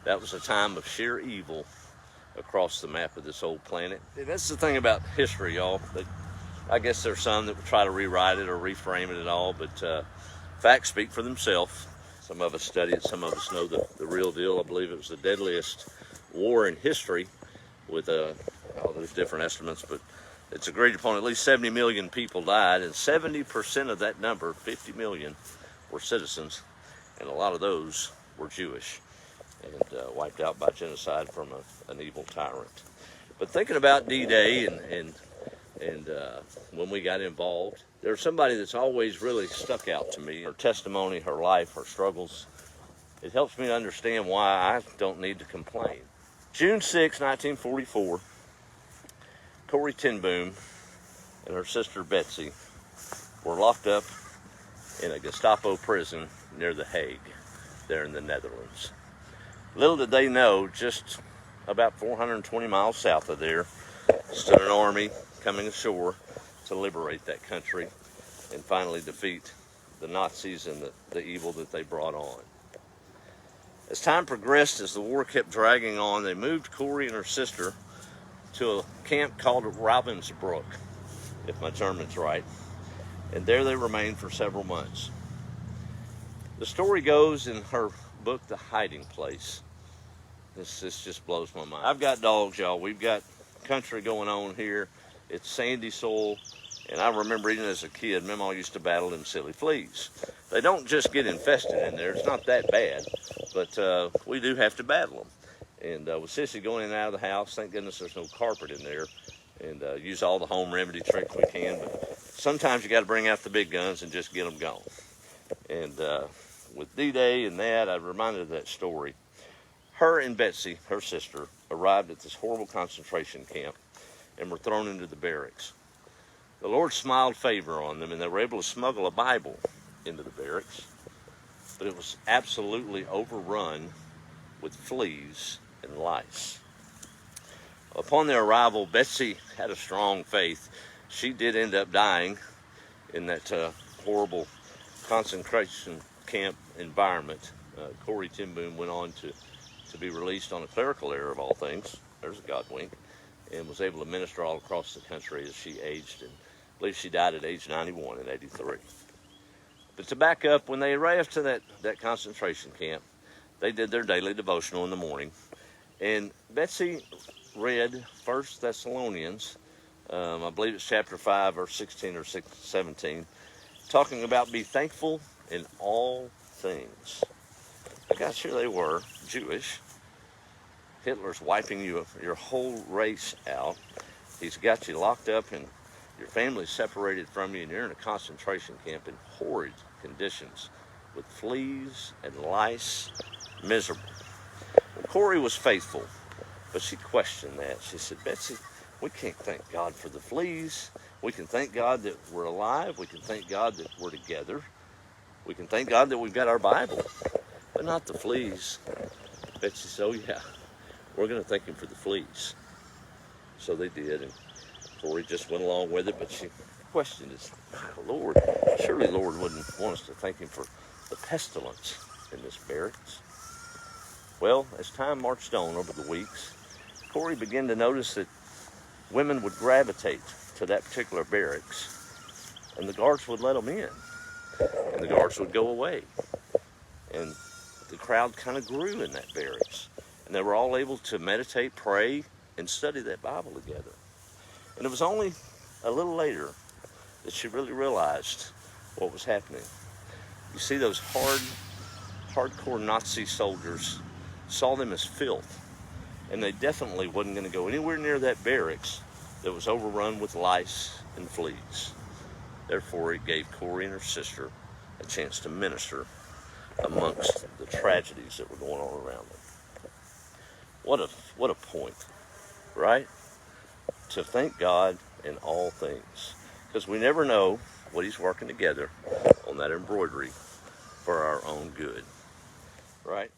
That was a time of sheer evil across the map of this old planet. And that's the thing about history, y'all. I guess there's some that would try to rewrite it or reframe it at all, but facts speak for themselves. Some of us study it, some of us know the real deal. I believe it was the deadliest war in history with all those different estimates, but it's agreed upon at least 70 million people died, and 70% of that number, 50 million, were citizens, and a lot of those were Jewish and wiped out by genocide from an evil tyrant. But thinking about D-Day and when we got involved, there's somebody that's always really stuck out to me. Her testimony, her life, her struggles. It helps me to understand why I don't need to complain. June 6, 1944, Corrie ten Boom and her sister Betsy were locked up in a Gestapo prison near The Hague, there in the Netherlands. Little did they know, just about 420 miles south of there stood an army coming ashore to liberate that country and finally defeat the Nazis and the evil that they brought on. As time progressed, as the war kept dragging on, they moved Corrie and her sister to a camp called Ravensbrück, if my German's right, and there they remained for several months. The story goes in her book, The Hiding Place. This just blows my mind. I've got dogs, y'all. We've got country going on here. It's sandy soil, and I remember even as a kid, Mama used to battle them silly fleas. They don't just get infested in there. It's not that bad, but we do have to battle them. And with Sissy going in and out of the house, thank goodness there's no carpet in there, and use all the home remedy tricks we can. But sometimes you got to bring out the big guns and just get them gone. And with D-Day and that, I'm reminded of that story. Her and Betsy, her sister, arrived at this horrible concentration camp and were thrown into the barracks. The Lord smiled favor on them, and they were able to smuggle a Bible into the barracks, but it was absolutely overrun with fleas and lice. Upon their arrival, Betsy had a strong faith. She did end up dying in that horrible concentration camp environment. Corrie ten Boom went on to be released on a clerical error of all things. There's a God wink. And was able to minister all across the country as she aged, and I believe she died at age 91 in 83. But to back up, when they arrived to that concentration camp, they did their daily devotional in the morning, and Betsy read 1 Thessalonians, I believe it's chapter 5, verse 16 or 17, talking about be thankful in all things. Gosh, here they were, Jewish. Hitler's wiping your whole race out. He's got you locked up and your family's separated from you, and you're in a concentration camp in horrid conditions with fleas and lice, miserable. Well, Corrie was faithful, but she questioned that. She said, Betsy, we can't thank God for the fleas. We can thank God that we're alive. We can thank God that we're together. We can thank God that we've got our Bible, but not the fleas. Betsy said, oh yeah, we're going to thank him for the fleas. So they did, and Corrie just went along with it, but she questioned it. Lord, surely Lord wouldn't want us to thank him for the pestilence in this barracks. Well, as time marched on over the weeks, Corrie began to notice that women would gravitate to that particular barracks, and the guards would let them in, and the guards would go away. And the crowd kind of grew in that barracks, and they were all able to meditate, pray, and study that Bible together. And it was only a little later that she really realized what was happening. You see, those hardcore Nazi soldiers saw them as filth, and they definitely wasn't going to go anywhere near that barracks that was overrun with lice and fleas. Therefore, it gave Corrie and her sister a chance to minister amongst the tragedies that were going on around them. What a point, right? To thank God in all things, because we never know what he's working together on that embroidery for our own good, right?